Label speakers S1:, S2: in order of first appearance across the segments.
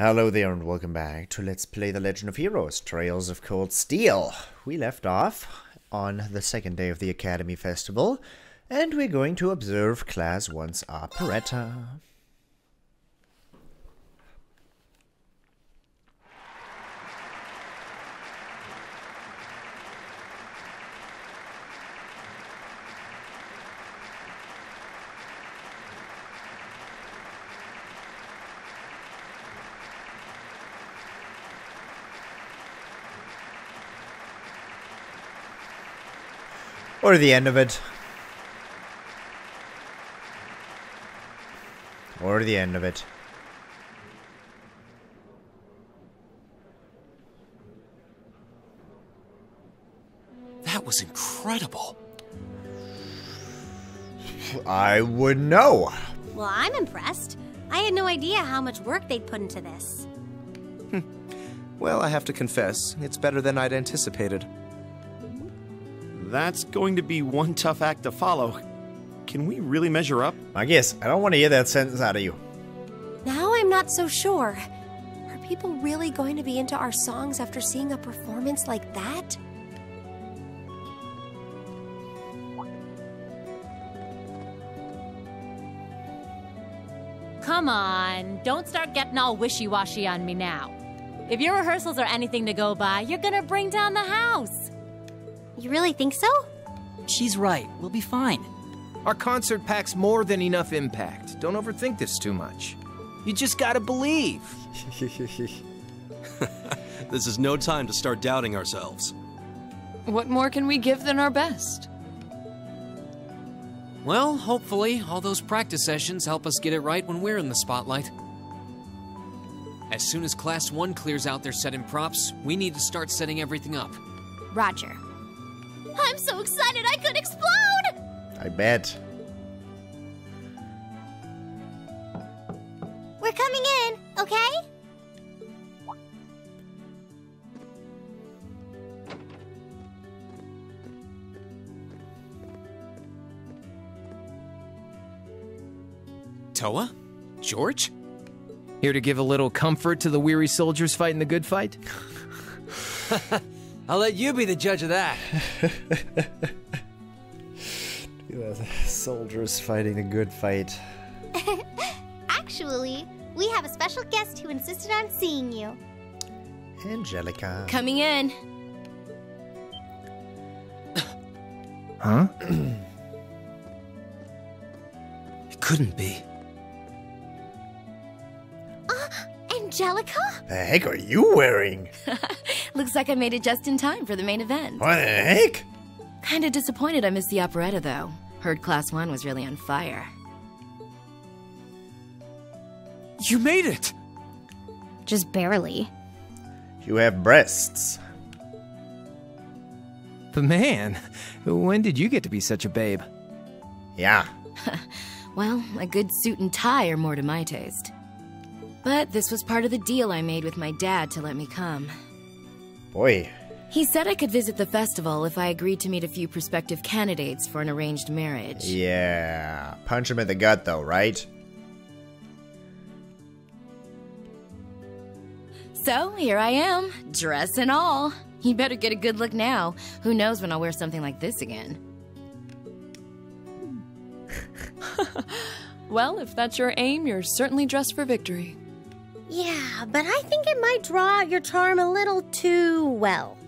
S1: Hello there and welcome back to Let's Play The Legend of Heroes, Trails of Cold Steel. We left off on the second day of the Academy Festival, and we're going to observe Class I's operetta. Or the end of it. Or the end of it.
S2: That was incredible.
S1: I would know.
S3: Well, I'm impressed. I had no idea how much work they'd put into this.
S4: Well, I have to confess, it's better than I'd anticipated.
S2: That's going to be one tough act to follow. Can we really measure up?
S1: I guess I don't want to hear that sentence out of you.
S3: Now I'm not so sure. Are people really going to be into our songs after seeing a performance like that?
S5: Come on, don't start getting all wishy-washy on me now. If your rehearsals are anything to go by, you're gonna bring down the house.
S3: You really think so?
S6: She's right. We'll be fine.
S7: Our concert packs more than enough impact. Don't overthink this too much. You just gotta believe.
S2: This is no time to start doubting ourselves.
S8: What more can we give than our best?
S6: Well, hopefully, all those practice sessions help us get it right when we're in the spotlight. As soon as Class 1 clears out their set and props, we need to start setting everything up.
S3: Roger.
S5: I'm so excited I could explode!
S1: I bet.
S3: We're coming in, okay?
S6: Toa? George?
S7: Here to give a little comfort to the weary soldiers fighting the good fight?
S6: I'll let you be the judge of that.
S1: Soldiers fighting a good fight.
S3: Actually, we have a special guest who insisted on seeing you.
S1: Angelica.
S8: Coming in.
S7: Huh?
S6: It couldn't be.
S3: Angelica?
S1: The heck are you wearing?
S8: Looks like I made it just in time for the main event.
S1: What the heck?
S8: Kinda disappointed I missed the operetta, though. Heard Class 1 was really on fire.
S6: You made it!
S3: Just barely.
S1: You have breasts.
S7: But man, when did you get to be such a babe?
S1: Yeah.
S8: Well, a good suit and tie are more to my taste. But this was part of the deal I made with my dad to let me come.
S1: Boy.
S8: He said I could visit the festival if I agreed to meet a few prospective candidates for an arranged marriage.
S1: Yeah. Punch him in the gut though, right?
S8: So, here I am, dress and all. You better get a good look now. Who knows when I'll wear something like this again.
S9: Well, if that's your aim, you're certainly dressed for victory.
S3: Yeah, but I think it might draw out your charm a little too well.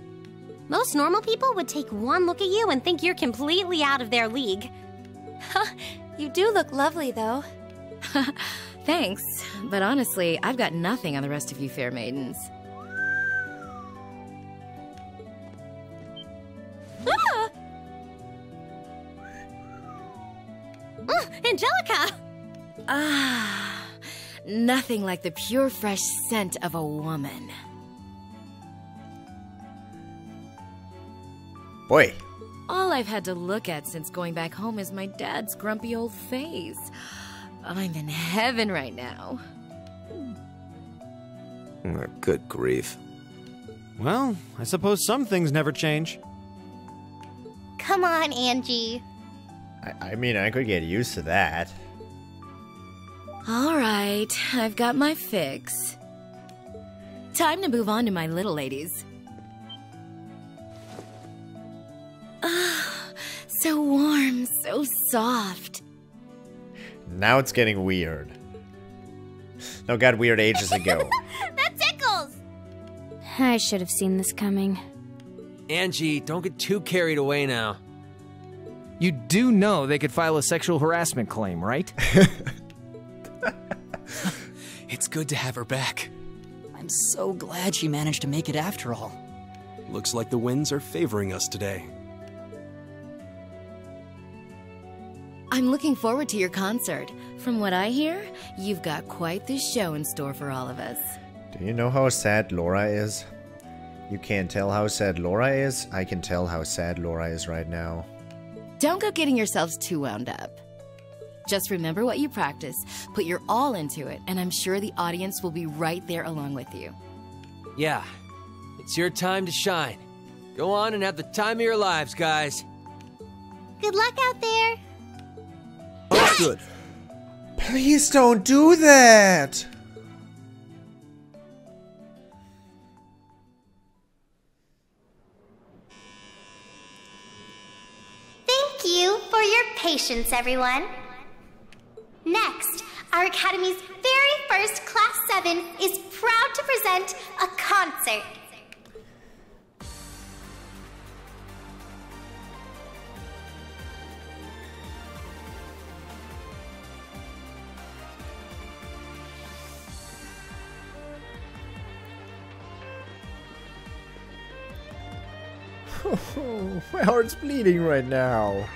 S3: Most normal people would take one look at you and think you're completely out of their league. You do look lovely, though.
S8: Thanks, but honestly, I've got nothing on the rest of you fair maidens.
S3: Ah! Angelica!
S8: Ah, nothing like the pure fresh scent of a woman.
S1: Boy.
S8: All I've had to look at since going back home is my dad's grumpy old face. I'm in heaven right now.
S4: Good grief.
S2: Well, I suppose some things never change.
S3: Come on, Angie.
S1: I mean, I could get used to that.
S8: All right, I've got my fix. Time to move on to my little ladies. Ah, so warm, so soft.
S1: Now it's getting weird. No, got weird ages ago.
S3: That tickles! I should have seen this coming.
S10: Angie, don't get too carried away now.
S7: You do know they could file a sexual harassment claim, right?
S6: It's good to have her back.
S11: I'm so glad she managed to make it after all.
S2: Looks like the winds are favoring us today.
S8: I'm looking forward to your concert. From what I hear, you've got quite the show in store for all of us.
S1: Do you know how sad Laura is? You can't tell how sad Laura is? I can tell how sad Laura is right now.
S8: Don't go getting yourselves too wound up. Just remember what you practice, put your all into it, and I'm sure the audience will be right there along with you.
S10: Yeah, it's your time to shine. Go on and have the time of your lives, guys.
S3: Good luck out there.
S2: Oh, good.
S1: Please don't do that!
S3: Thank you for your patience, everyone. Next, our Academy's very first Class 7 is proud to present a concert.
S1: My heart's bleeding right now.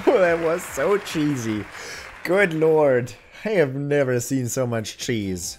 S1: That was so cheesy. Good lord. I have never seen so much cheese.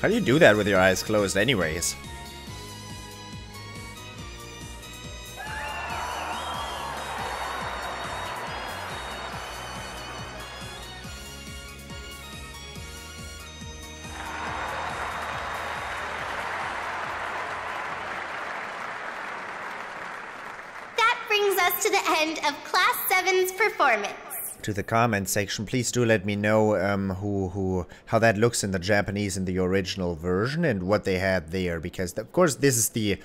S1: How do you do that with your eyes closed anyways?
S3: That brings us to the end of Class 7's performance.
S1: To the comment section, please do let me know how that looks in the Japanese in the original version and what they had there, because of course this is the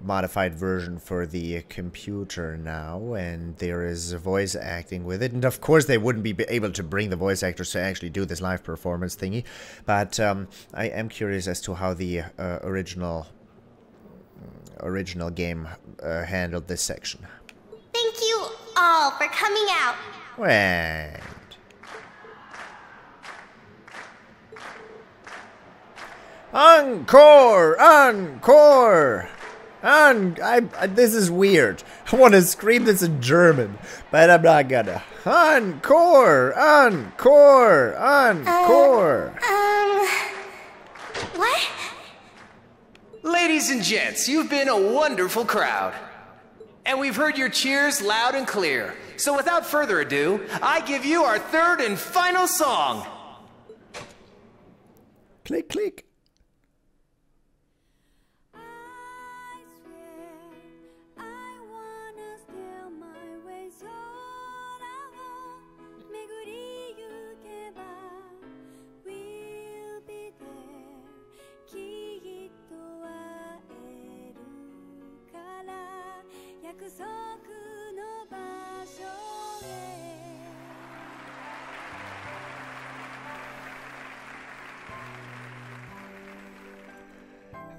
S1: modified version for the computer now, and there is voice acting with it, and of course they wouldn't be able to bring the voice actors to actually do this live performance thingy, but I am curious as to how the original game handled this section.
S3: Thank you all for coming out.
S1: Wait. Encore! Encore! This is weird. I want to scream this in German, but I'm not gonna. Encore! Encore! Encore!
S3: What?
S7: Ladies and gents, you've been a wonderful crowd. And we've heard your cheers loud and clear. So without further ado, I give you our third and final song.
S1: Click, click.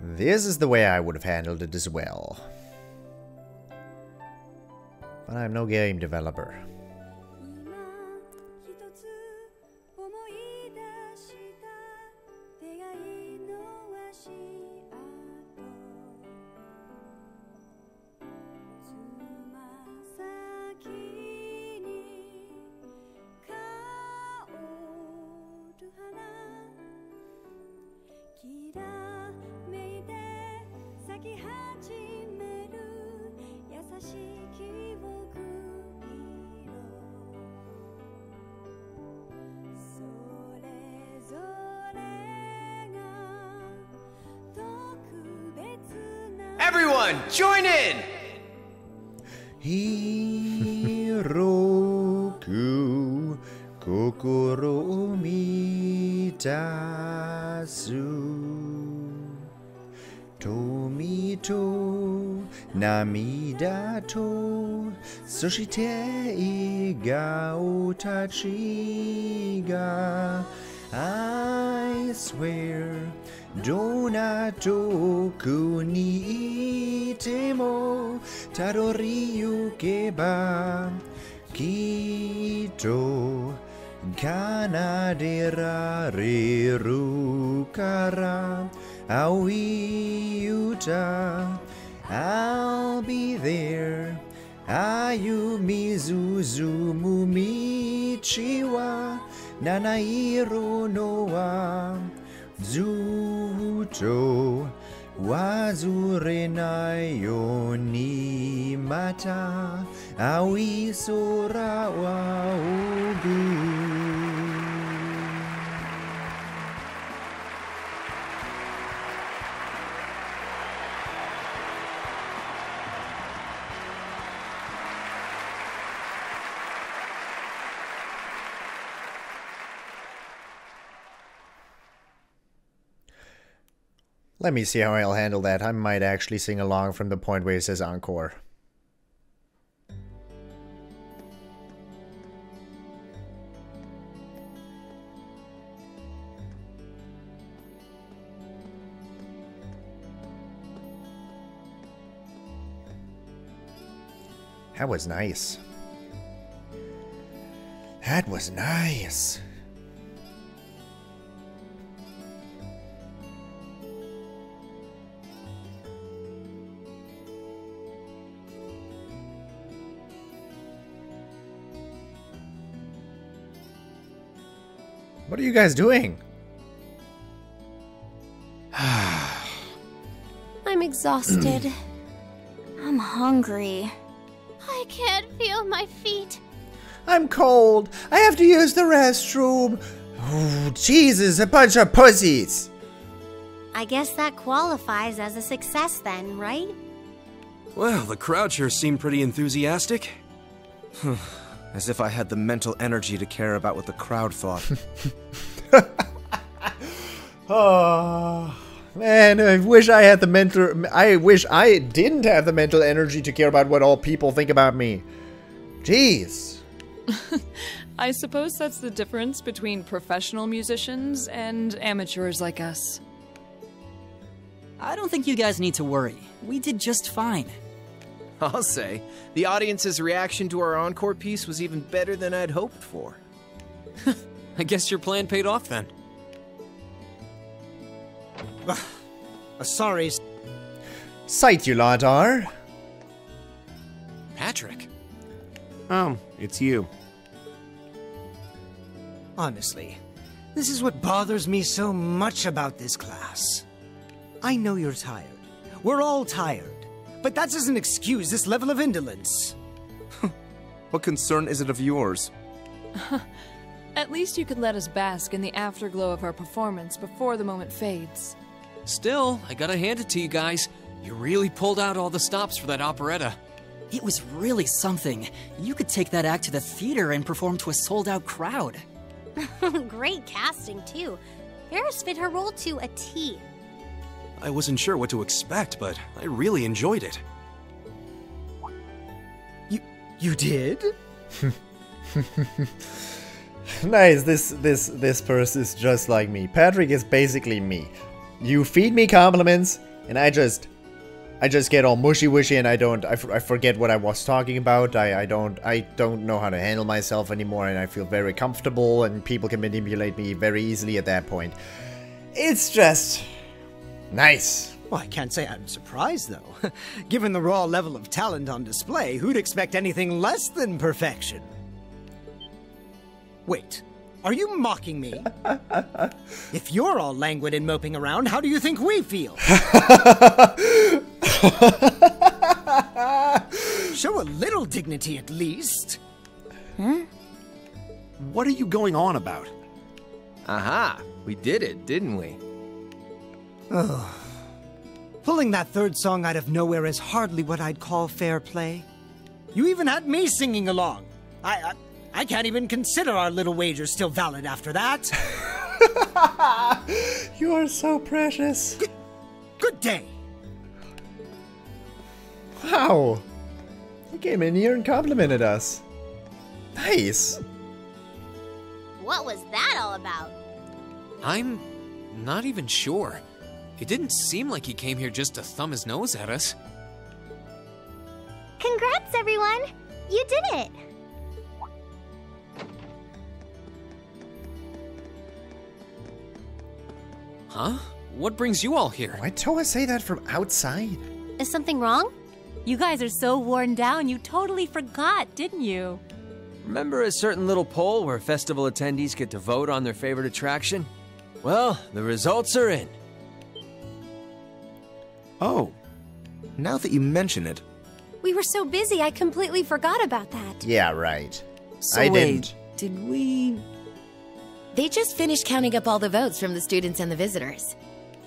S1: This is the way I would have handled it as well. But I'm no game developer.
S7: Everyone, join in!
S1: Hiroku kokoro mitasu Tomito namida to Soshite ga otachi ga I swear Donatoku ni itemo Tadoriyukeba Kito Kanaderareru kara Aoiyuta I'll be there Ayumi Zuzumu Michiwa Nanairo Noa Zuto Wazure Yoni Mata Aoi Sora wa Ogu. Let me see how I'll handle that. I might actually sing along from the point where it says encore. That was nice. That was nice. What are you guys doing?
S3: I'm exhausted. I'm hungry. I can't feel my feet.
S1: I'm cold. I have to use the restroom. Oh, Jesus, a bunch of pussies.
S3: I guess that qualifies as a success then, right?
S2: Well, the crowd sure seemed pretty enthusiastic.
S4: As if I had the mental energy to care about what the crowd thought.
S1: Oh, man, I wish I had the mental... I wish I didn't have the mental energy to care about what all people think about me. Jeez.
S9: I suppose that's the difference between professional musicians and amateurs like us.
S11: I don't think you guys need to worry. We did just fine.
S7: I'll say, the audience's reaction to our encore piece was even better than I'd hoped for.
S6: I guess your plan paid off then.
S12: Sorry.
S1: Sight you lot are.
S6: Patrick.
S2: Oh, it's you.
S12: Honestly, this is what bothers me so much about this class. I know you're tired. We're all tired. But that doesn't excuse this level of indolence.
S4: What concern is it of yours?
S9: At least you could let us bask in the afterglow of our performance before the moment fades.
S6: Still, I gotta hand it to you guys. You really pulled out all the stops for that operetta.
S11: It was really something. You could take that act to the theater and perform to a sold-out crowd.
S3: Great casting, too. Eris fit her role to a T.
S2: I wasn't sure what to expect, but I really enjoyed it.
S12: You did?
S1: Nice, this person is just like me. Patrick is basically me. You feed me compliments, And I just get all mushy-wishy, and I forget what I was talking about. I don't know how to handle myself anymore, and I feel very comfortable, and people can manipulate me very easily at that point. It's just nice.
S12: Well, I can't say I'm surprised, though. Given the raw level of talent on display, who'd expect anything less than perfection? Wait, are you mocking me? If you're all languid and moping around, how do you think we feel? Show a little dignity, at least.
S2: Huh? What are you going on about?
S4: Aha! We did it, didn't we?
S12: Oh. Pulling that third song out of nowhere is hardly what I'd call fair play. You even had me singing along. I can't even consider our little wager still valid after that.
S1: You are so precious.
S12: Good day.
S1: Wow. You came in here and complimented us. Nice.
S3: What was that all about?
S6: I'm not even sure. It didn't seem like he came here just to thumb his nose at us.
S3: Congrats, everyone! You did it!
S6: Huh? What brings you all here?
S1: Why'd Toa say that from outside?
S3: Is something wrong?
S5: You guys are so worn down, you totally forgot, didn't you?
S10: Remember a certain little poll where festival attendees get to vote on their favorite attraction? Well, the results are in.
S4: Oh, now that you mention it.
S13: We were so busy, I completely forgot about that.
S1: Yeah, right.
S8: So
S1: I
S8: wait,
S1: didn't.
S8: did we... They just finished counting up all the votes from the students and the visitors.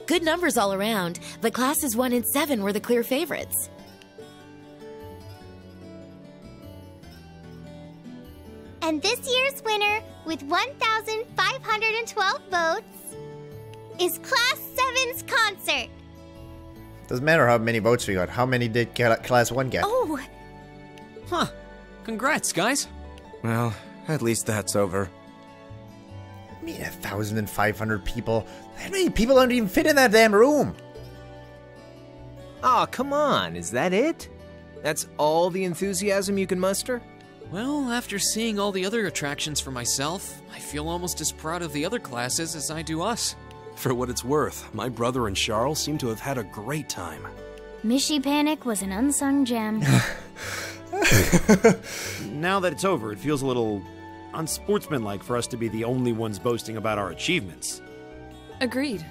S8: Good numbers all around, but classes 1 and 7 were the clear favorites.
S3: And this year's winner, with 1,512 votes, is Class 7's concert.
S1: Doesn't matter how many votes we got. How many did Class 1 get?
S3: Oh!
S6: Huh. Congrats, guys.
S4: Well, at least that's over.
S1: I mean, 1,500 people. How many people don't even fit in that damn room?
S4: Aw, come on. Is that it? That's all the enthusiasm you can muster?
S6: Well, after seeing all the other attractions for myself, I feel almost as proud of the other classes as I do us.
S2: For what it's worth, my brother and Charles seem to have had a great time.
S13: Mishy Panic was an unsung gem.
S2: Now that it's over, it feels a little unsportsmanlike for us to be the only ones boasting about our achievements.
S9: Agreed.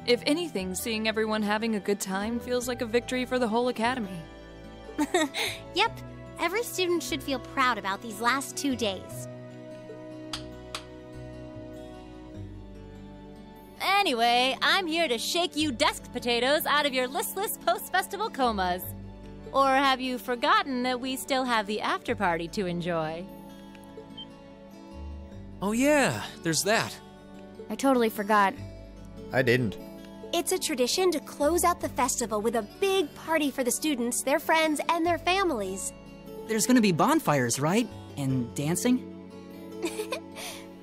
S9: If anything, seeing everyone having a good time feels like a victory for the whole academy.
S3: Yep, every student should feel proud about these last 2 days.
S5: Anyway, I'm here to shake you desk potatoes out of your listless post-festival comas. Or have you forgotten that we still have the after-party to enjoy?
S6: Oh yeah, there's that.
S13: I totally forgot.
S1: I didn't.
S13: It's a tradition to close out the festival with a big party for the students, their friends, and their families.
S11: There's gonna be bonfires, right? And dancing?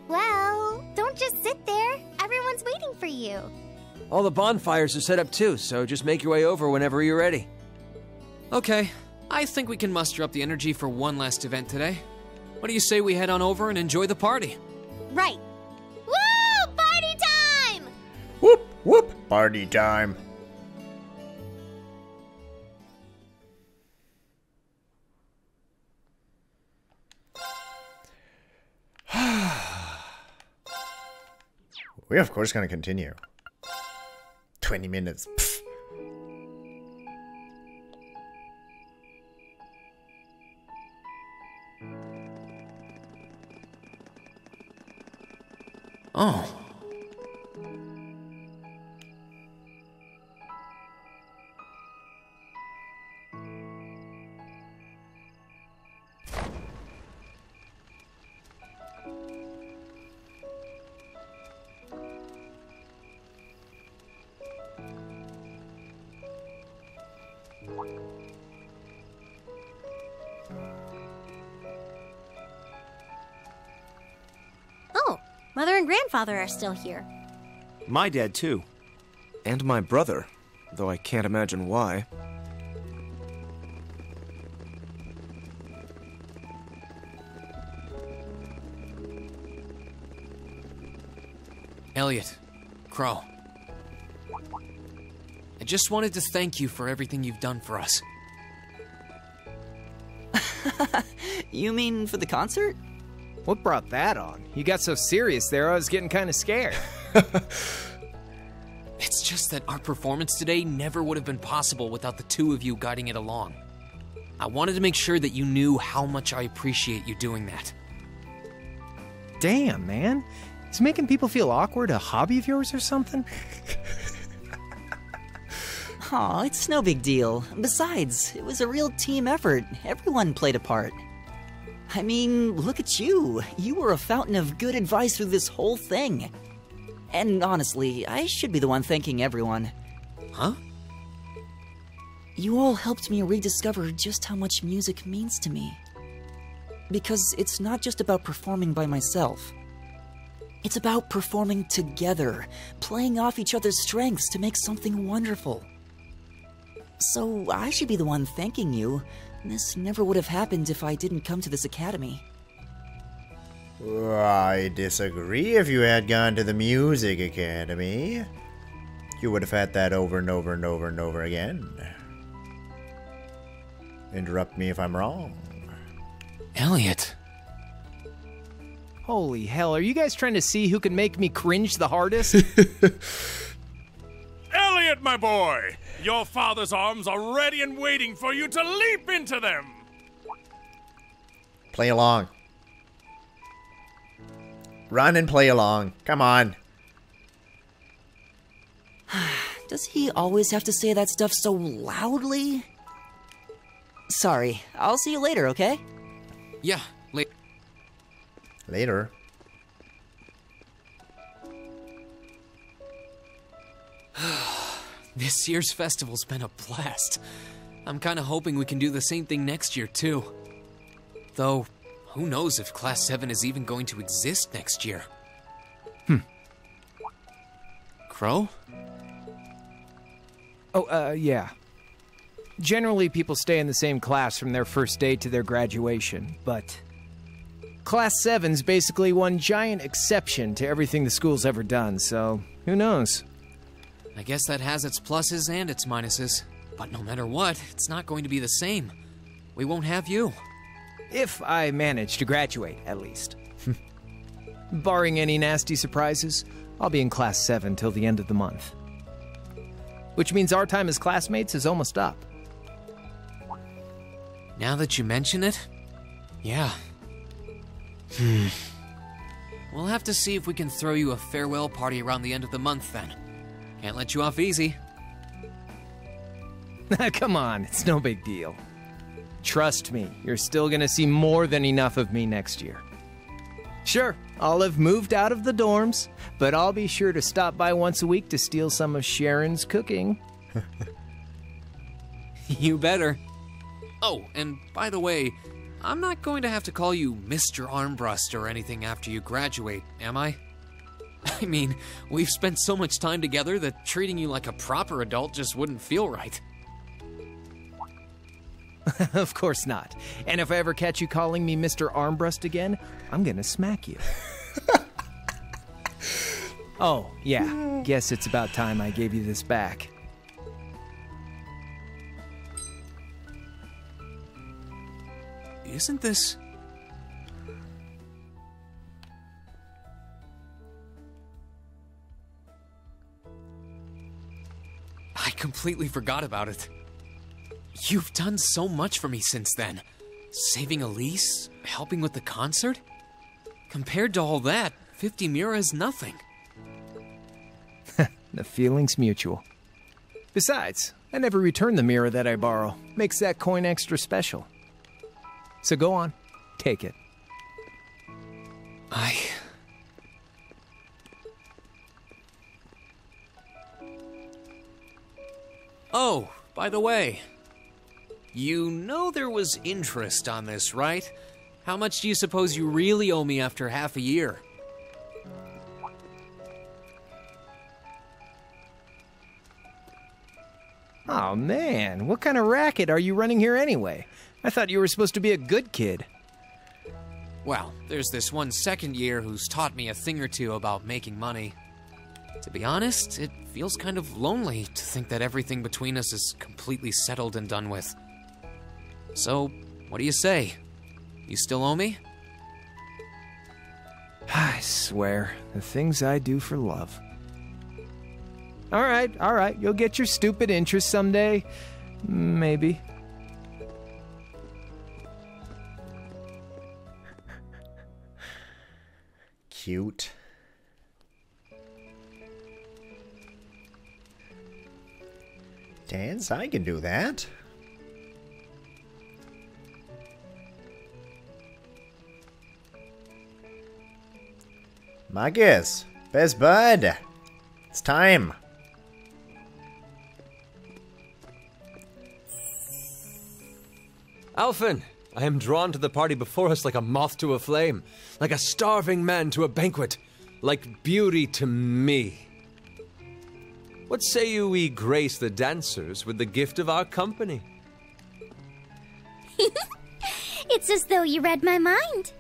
S3: Well, don't just sit there. Everyone's waiting for you.
S10: All the bonfires are set up too, so just make your way over whenever you're ready.
S6: Okay, I think we can muster up the energy for one last event today. What do you say we head on over and enjoy the party?
S3: Right. Woo! Party time!
S1: Whoop, whoop, party time. We're of course gonna continue. 20 minutes. Pfft.
S6: Oh.
S3: Oh, Mother and Grandfather are still here.
S2: My dad, too.
S4: And my brother. though I can't imagine why.
S6: Elliot, Crow. I just wanted to thank you for everything you've done for us.
S11: You mean for the concert?
S14: What brought that on? You got so serious there, I was getting kind of scared.
S6: It's just that our performance today never would have been possible without the two of you guiding it along. I wanted to make sure that you knew how much I appreciate you doing that.
S14: Damn, man. Is making people feel awkward a hobby of yours or something?
S11: Aw, it's no big deal. Besides, it was a real team effort. Everyone played a part. I mean, look at you. You were a fountain of good advice through this whole thing. And honestly, I should be the one thanking everyone.
S6: Huh?
S11: You all helped me rediscover just how much music means to me. Because it's not just about performing by myself. It's about performing together, playing off each other's strengths to make something wonderful. So I should be the one thanking you. This never would have happened if I didn't come to this academy.
S1: I disagree. If you had gone to the music academy, you would have had that over and over and over and over again. Interrupt me if I'm wrong.
S6: Elliot.
S14: Holy hell, are you guys trying to see who can make me cringe the hardest?
S15: Elliot, my boy! Your father's arms are ready and waiting for you to leap into them!
S1: Play along. Run and play along. Come on.
S11: Does he always have to say that stuff so loudly? Sorry, I'll see you later, okay?
S6: Yeah,
S1: later.
S6: This year's festival's been a blast. I'm kinda hoping we can do the same thing next year, too. Though, who knows if Class 7 is even going to exist next year? Crow?
S14: Oh, yeah. Generally, people stay in the same class from their first day to their graduation, but Class 7's basically one giant exception to everything the school's ever done, so who knows?
S6: I guess that has its pluses and its minuses. But no matter what, it's not going to be the same. We won't have you.
S14: If I manage to graduate, at least. Barring any nasty surprises, I'll be in Class 7 till the end of the month. Which means our time as classmates is almost up.
S6: Now that you mention it, yeah. We'll have to see if we can throw you a farewell party around the end of the month then. Can't let you off easy.
S14: Come on, it's no big deal. Trust me, you're still gonna see more than enough of me next year. Sure, I'll have moved out of the dorms, but I'll be sure to stop by once a week to steal some of Sharon's cooking.
S6: You better. Oh, and by the way, I'm not going to have to call you Mr. Armbrust or anything after you graduate, am I? I mean, we've spent so much time together that treating you like a proper adult just wouldn't feel right.
S14: Of course not. And if I ever catch you calling me Mr. Armbrust again, I'm gonna smack you. Oh, yeah. Guess it's about time I gave you this back.
S6: Isn't this... I completely forgot about it. You've done so much for me since then. Saving Elise, helping with the concert. Compared to all that, 50 Mira is nothing.
S14: The feeling's mutual. Besides, I never return the mirror that I borrow. Makes that coin extra special. So go on, take it.
S6: Oh, by the way, you know there was interest on this, right? How much do you suppose you really owe me after half a year?
S14: Oh man, what kind of racket are you running here anyway? I thought you were supposed to be a good kid.
S6: Well, there's this one second year who's taught me a thing or two about making money. To be honest, it feels kind of lonely to think that everything between us is completely settled and done with. So, what do you say? You still owe me?
S14: I swear, the things I do for love. All right, you'll get your stupid interest someday. Maybe.
S1: Cute. Dance? I can do that. Marcus, best bud. It's time.
S10: Alphen, I am drawn to the party before us like a moth to a flame, like a starving man to a banquet, like beauty to me. What say you we grace the dancers with the gift of our company?
S16: It's as though you read my mind.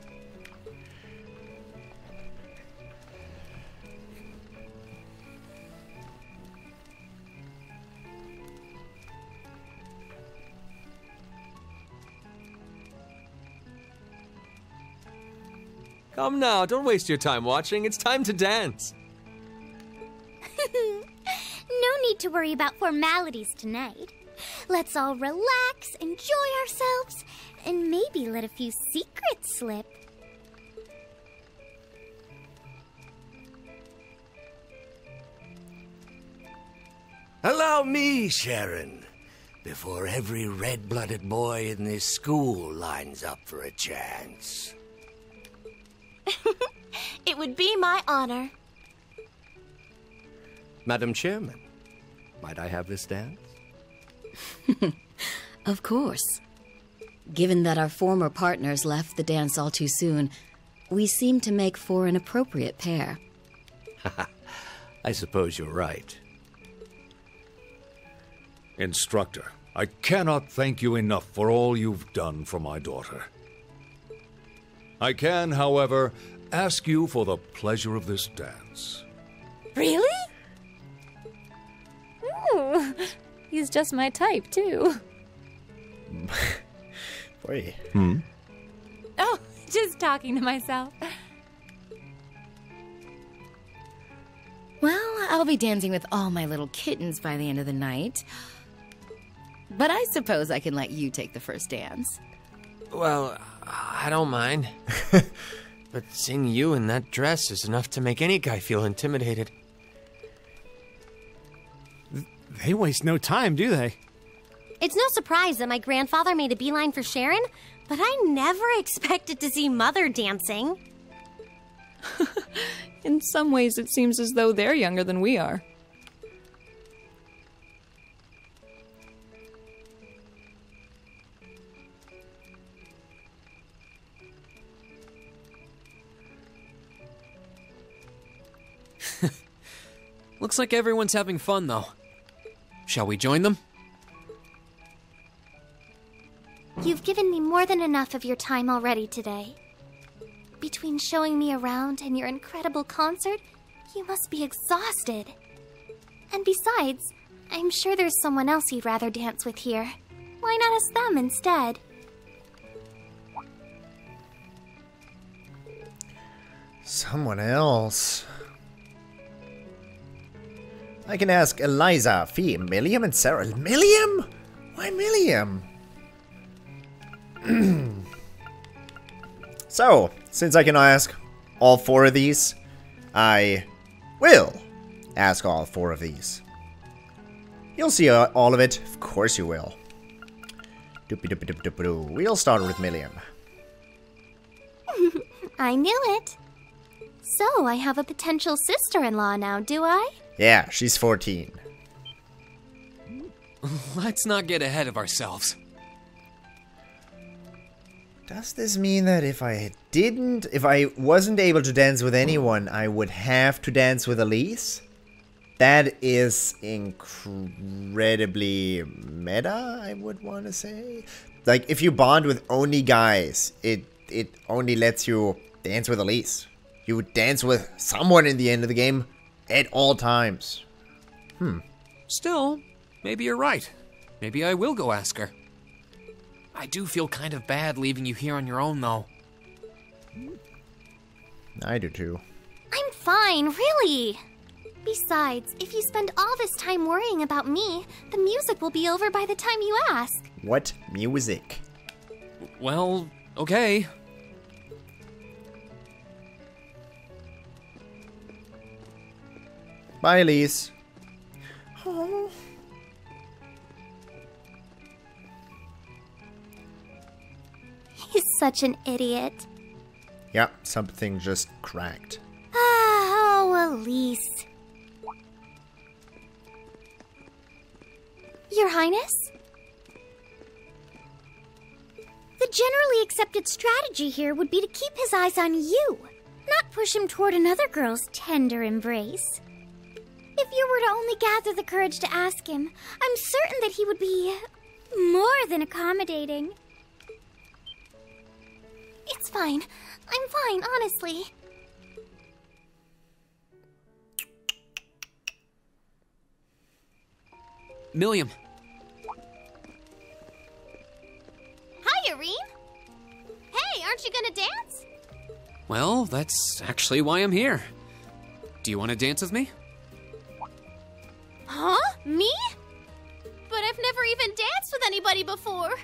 S10: Come now, don't waste your time watching. It's time to dance.
S16: No need to worry about formalities tonight. Let's all relax, enjoy ourselves, and maybe let a few secrets slip.
S17: Allow me, Sharon, before every red-blooded boy in this school lines up for a chance.
S13: It would be my honor.
S17: Madam Chairman, might I have this dance?
S18: Of course. Given that our former partners left the dance all too soon, we seem to make for an appropriate pair.
S17: I suppose you're right.
S19: Instructor, I cannot thank you enough for all you've done for my daughter. I can, however, ask you for the pleasure of this dance.
S5: Really? Ooh, he's just my type, too.
S1: Boy.
S5: Oh, just talking to myself.
S8: Well, I'll be dancing with all my little kittens by the end of the night. But I suppose I can let you take the first dance.
S10: Well, I don't mind. But seeing you in that dress is enough to make any guy feel intimidated.
S2: They waste no time, do they?
S3: It's no surprise that my grandfather made a beeline for Sharon, but I never expected to see Mother dancing.
S9: In some ways, it seems as though they're younger than we are.
S6: Looks like everyone's having fun, though. Shall we join them?
S16: You've given me more than enough of your time already today. Between showing me around and your incredible concert, you must be exhausted. And besides, I'm sure there's someone else you'd rather dance with here. Why not ask them instead?
S1: Someone else. I can ask Eliza, Fee, Milliam, and Sarah. Milliam? Why Milliam? So, since I can ask all four of these, I will ask all four of these. You'll see all of it. Of course you will. We'll start with Milliam.
S16: I knew it. So, I have a potential sister-in-law now, do I?
S1: Yeah, she's 14.
S6: Let's not get ahead of ourselves.
S1: Does this mean that if I wasn't able to dance with anyone, I would have to dance with Elise? That is incredibly meta, I would want to say. Like, if you bond with only guys, it only lets you dance with Elise. You would dance with someone in the end of the game at all times.
S6: Still, maybe you're right. Maybe I will go ask her. I do feel kind of bad leaving you here on your own, though.
S1: I do too.
S16: I'm fine, really. Besides, if you spend all this time worrying about me, the music will be over by the time you ask.
S1: What music?
S6: Well, okay.
S1: Bye, Elise.
S16: Oh. He's such an idiot.
S1: Yeah, something just cracked.
S16: Oh, Elise. Your Highness? The generally accepted strategy here would be to keep his eyes on you, not push him toward another girl's tender embrace. If you were to only gather the courage to ask him, I'm certain that he would be more than accommodating. It's fine. I'm fine, honestly.
S6: Milliam.
S3: Hiya, Rean. Hey, aren't you gonna dance?
S6: Well, that's actually why I'm here. Do you want to dance with me?
S3: Huh? Me? But I've never even danced with anybody before.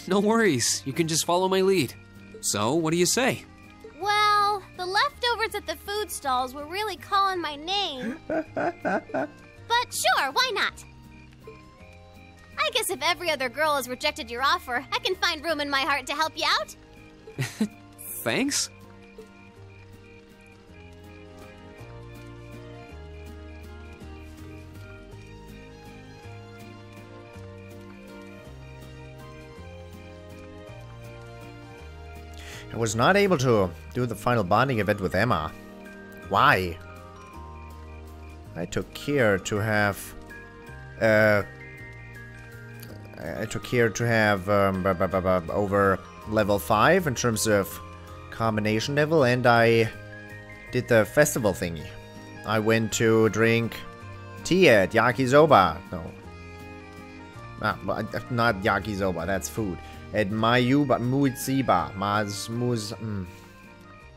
S6: No worries. You can just follow my lead. So, what do you say?
S3: Well, the leftovers at the food stalls were really calling my name. But sure, why not? I guess if every other girl has rejected your offer, I can find room in my heart to help you out.
S6: Thanks.
S1: I was not able to do the final bonding event with Emma. Why? I took care to have over level 5 in terms of combination level, and I did the festival thingy. I went to drink tea at Yakisoba. No. Not Yakisoba, that's food. At Mayuba, Muziba,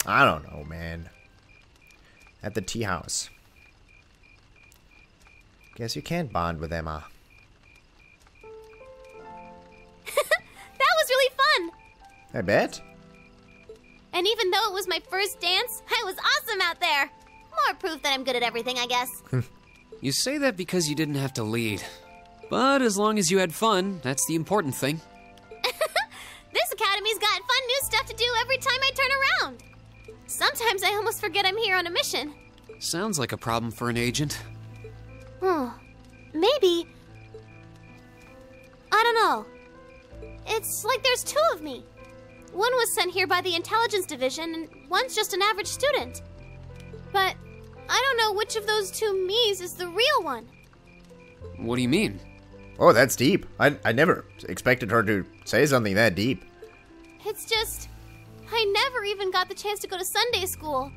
S1: I don't know, man. At the tea house. Guess you can't bond with Emma.
S3: That was really fun!
S1: I bet.
S3: And even though it was my first dance, I was awesome out there. More proof that I'm good at everything, I guess.
S6: You say that because you didn't have to lead. But as long as you had fun, that's the important thing.
S3: This academy's got fun new stuff to do every time I turn around. Sometimes I almost forget I'm here on a mission.
S6: Sounds like a problem for an agent.
S3: Maybe. I don't know. It's like there's two of me. One was sent here by the intelligence division, and one's just an average student. But I don't know which of those two me's is the real one.
S6: What do you mean?
S1: Oh, that's deep. I never expected her to say something that deep.
S3: It's just, I never even got the chance to go to Sunday school.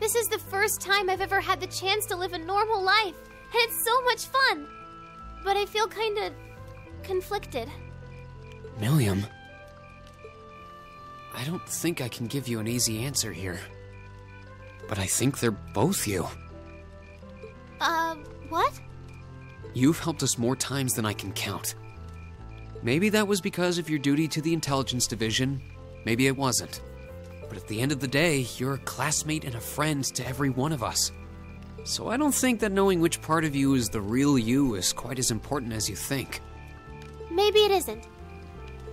S3: This is the first time I've ever had the chance to live a normal life, and it's so much fun. But I feel kinda conflicted.
S6: Milliam. I don't think I can give you an easy answer here. But I think they're both you.
S3: What?
S6: You've helped us more times than I can count. Maybe that was because of your duty to the intelligence division. Maybe it wasn't. But at the end of the day, you're a classmate and a friend to every one of us. So I don't think that knowing which part of you is the real you is quite as important as you think.
S3: Maybe it isn't.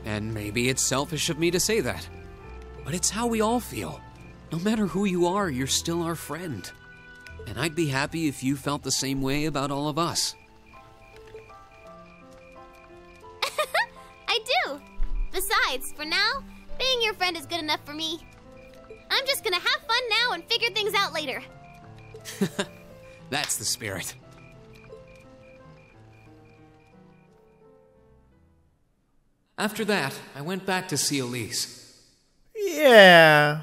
S6: And maybe it's selfish of me to say that. But it's how we all feel. No matter who you are, you're still our friend. And I'd be happy if you felt the same way about all of us.
S3: I do! Besides, for now, being your friend is good enough for me. I'm just gonna have fun now and figure things out later.
S6: That's the spirit. After that, I went back to see Elise.
S1: Yeah.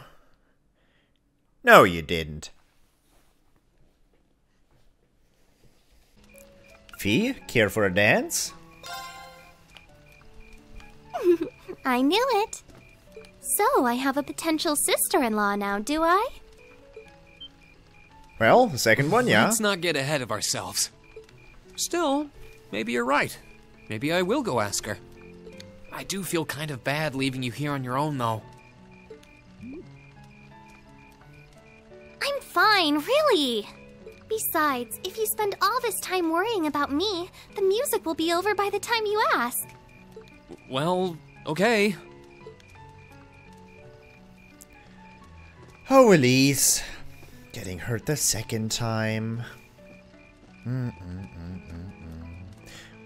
S1: No, you didn't. Fee, care for a dance?
S16: I knew it. So, I have a potential sister-in-law now, do I?
S1: Well, the second one, yeah.
S6: Let's not get ahead of ourselves. Still, maybe you're right. Maybe I will go ask her. I do feel kind of bad leaving you here on your own, though.
S16: I'm fine, really. Besides, if you spend all this time worrying about me, the music will be over by the time you ask.
S6: Well, okay.
S1: Oh, Elise. Getting hurt the second time.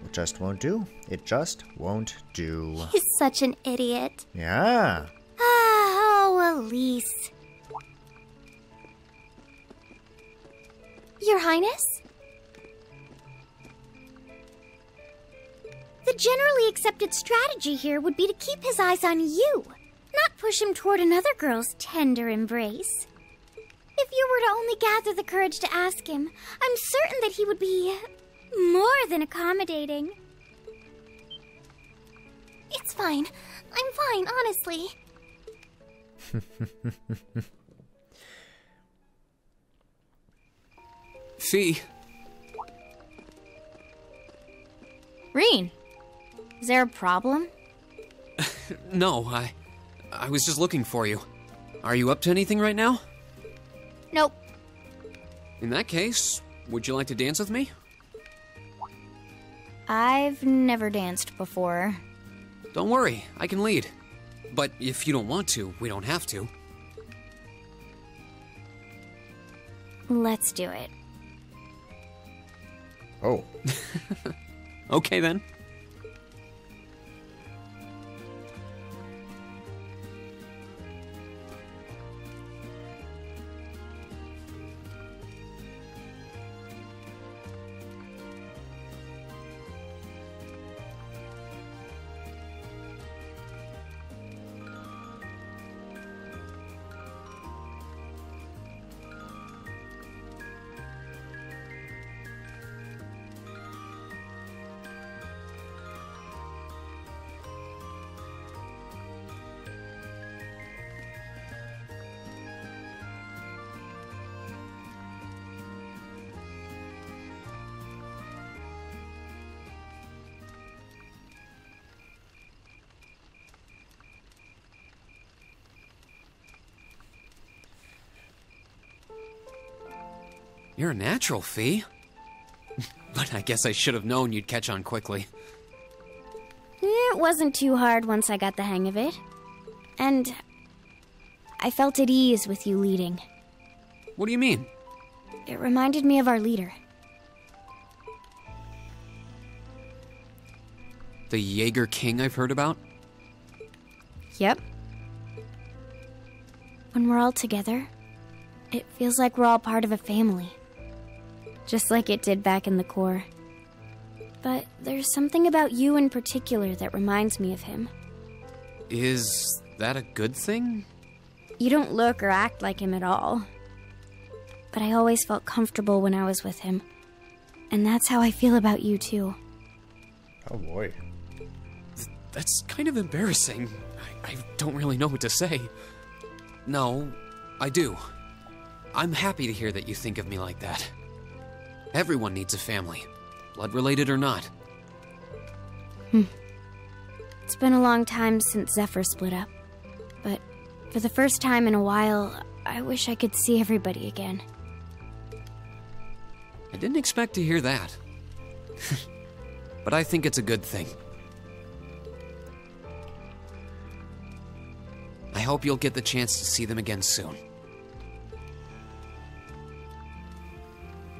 S1: It just won't do. It just won't do.
S16: He's such an idiot.
S1: Yeah.
S16: Oh, Elise. Your Highness? The generally accepted strategy here would be to keep his eyes on you, not push him toward another girl's tender embrace. If you were to only gather the courage to ask him, I'm certain that he would be more than accommodating. It's fine. I'm fine, honestly.
S6: Fee.
S5: Rean, is there a problem?
S6: No, I was just looking for you. Are you up to anything right now?
S5: Nope.
S6: In that case, would you like to dance with me?
S5: I've never danced before.
S6: Don't worry, I can lead. But if you don't want to, we don't have to.
S5: Let's do it.
S1: Oh.
S6: Okay then. You're a natural, Fee. But I guess I should have known you'd catch on quickly.
S5: It wasn't too hard once I got the hang of it. And I felt at ease with you leading.
S6: What do you mean?
S5: It reminded me of our leader.
S6: The Jaeger King I've heard about?
S5: Yep. When we're all together, it feels like we're all part of a family. Just like it did back in the Corps. But there's something about you in particular that reminds me of him.
S6: Is that a good thing?
S5: You don't look or act like him at all. But I always felt comfortable when I was with him. And that's how I feel about you, too.
S1: Oh, boy.
S6: That's kind of embarrassing. I don't really know what to say. No, I do. I'm happy to hear that you think of me like that. Everyone needs a family, blood-related or not.
S5: It's been a long time since Zephyr split up. But for the first time in a while, I wish I could see everybody again.
S6: I didn't expect to hear that. But I think it's a good thing. I hope you'll get the chance to see them again soon.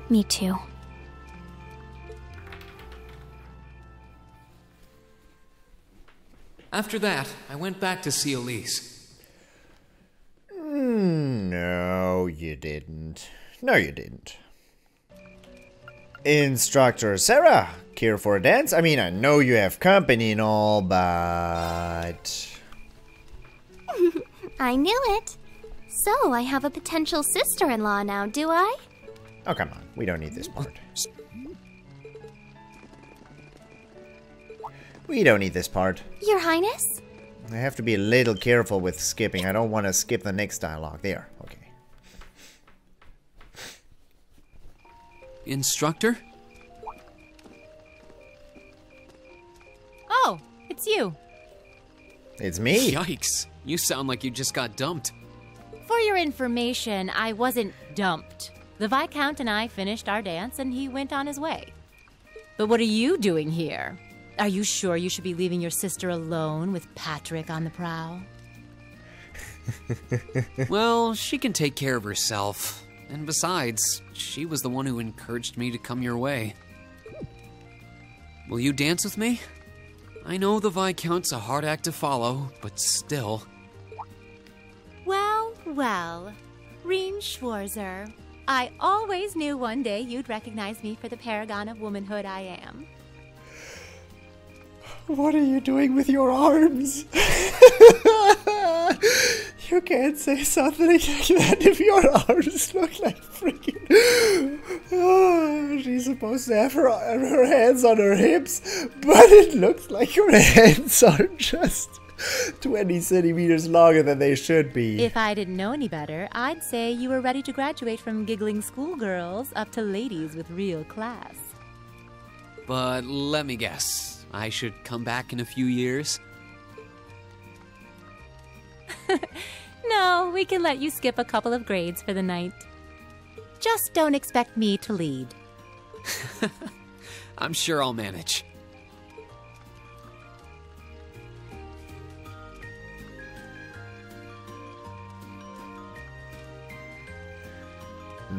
S5: Me too.
S6: After that, I went back to see Elise.
S1: No, you didn't. No, you didn't. Instructor Sarah, care for a dance? I mean, I know you have company and all, but...
S16: I knew it. So, I have a potential sister-in-law now, do I?
S1: Oh, come on. We don't need this part. We don't need this part.
S16: Your Highness?
S1: I have to be a little careful with skipping. I don't want to skip the next dialogue. There. Okay.
S6: Instructor?
S20: Oh, it's you.
S1: It's me.
S6: Yikes. You sound like you just got dumped.
S20: For your information, I wasn't dumped. The Viscount and I finished our dance and he went on his way. But what are you doing here? Are you sure you should be leaving your sister alone with Patrick on the prowl?
S6: Well, she can take care of herself. And besides, she was the one who encouraged me to come your way. Will you dance with me? I know the Viscount's a hard act to follow, but still.
S20: Well, well, Rean Schwarzer. I always knew one day you'd recognize me for the paragon of womanhood I am.
S1: What are you doing with your arms? You can't say something like that if your arms look like freaking... Oh, she's supposed to have her hands on her hips, but it looks like her hands are just 20 centimeters longer than they should be.
S20: If I didn't know any better, I'd say you were ready to graduate from giggling schoolgirls up to ladies with real class.
S6: But let me guess, I should come back in a few years?
S20: No, we can let you skip a couple of grades for the night. Just don't expect me to lead.
S6: I'm sure I'll manage.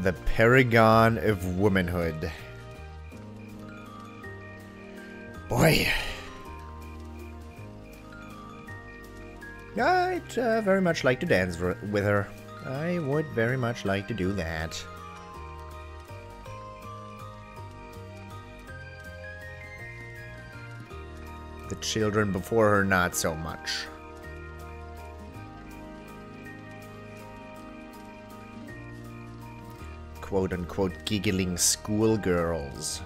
S1: The paragon of womanhood. Boy. I'd very much like to dance with her. I would very much like to do that. The children before her, not so much. Quote-unquote giggling schoolgirls.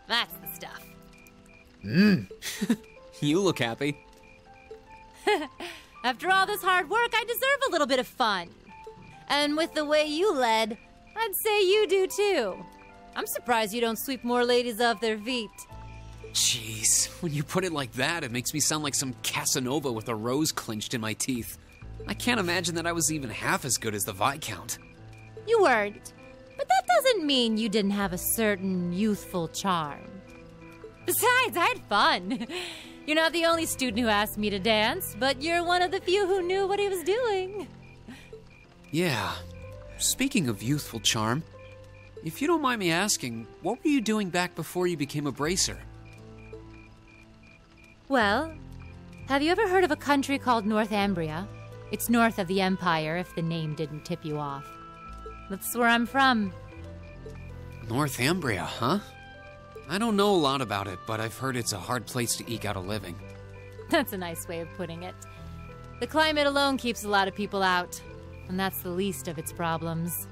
S20: That's the stuff.
S6: You look happy.
S20: After all this hard work, I deserve a little bit of fun. And with the way you led, I'd say you do too. I'm surprised you don't sweep more ladies off their feet.
S6: Jeez, when you put it like that, it makes me sound like some Casanova with a rose clenched in my teeth. I can't imagine that I was even half as good as the Viscount.
S20: You weren't, but that doesn't mean you didn't have a certain youthful charm. Besides, I had fun. You're not the only student who asked me to dance, but you're one of the few who knew what he was doing.
S6: Yeah. Speaking of youthful charm, if you don't mind me asking, what were you doing back before you became a bracer?
S20: Well, have you ever heard of a country called Northumbria? It's north of the Empire, if the name didn't tip you off. That's where I'm from.
S6: Northumbria, huh? I don't know a lot about it, but I've heard it's a hard place to eke out a living.
S20: That's a nice way of putting it. The climate alone keeps a lot of people out, and that's the least of its problems.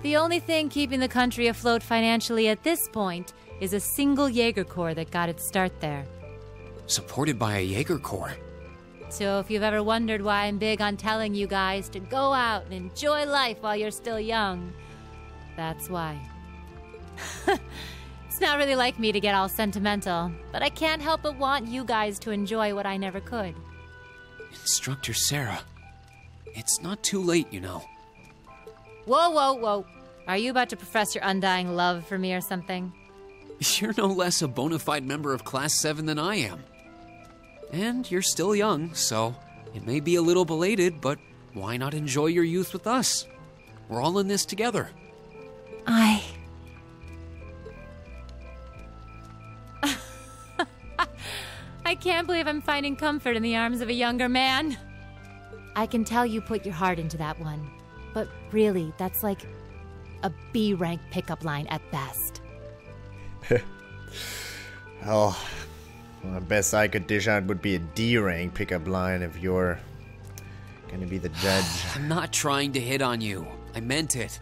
S20: The only thing keeping the country afloat financially at this point is a single Jaeger Corps that got its start there.
S6: Supported by a Jaeger Corps?
S20: So if you've ever wondered why I'm big on telling you guys to go out and enjoy life while you're still young, that's why. It's not really like me to get all sentimental, but I can't help but want you guys to enjoy what I never could.
S6: Instructor Sarah, it's not too late, you know.
S20: Whoa, whoa, whoa. Are you about to profess your undying love for me or something?
S6: You're no less a bona fide member of Class VII than I am. And you're still young, so it may be a little belated, but why not enjoy your youth with us? We're all in this together.
S20: can't believe I'm finding comfort in the arms of a younger man. I can tell you put your heart into that one, but really, that's like a B-rank pickup line at best.
S1: Oh, well, the best I could dish out would be a D-rank pickup line if you're gonna be the judge.
S6: I'm not trying to hit on you. I meant it.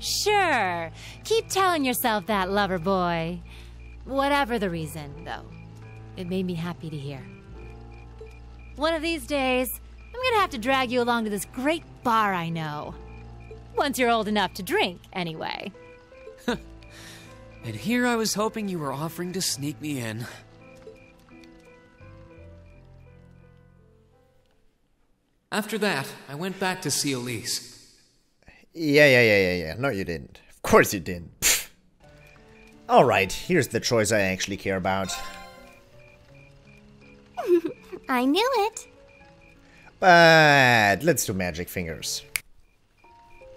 S20: Sure. Keep telling yourself that, lover boy. Whatever the reason, though, it made me happy to hear. One of these days, I'm gonna have to drag you along to this great bar I know. Once you're old enough to drink, anyway.
S6: And here I was hoping you were offering to sneak me in. After that, I went back to see Elise.
S1: Yeah. No, you didn't. Of course you didn't. Alright, here's the choice I actually care about.
S16: I knew it.
S1: But let's do magic fingers.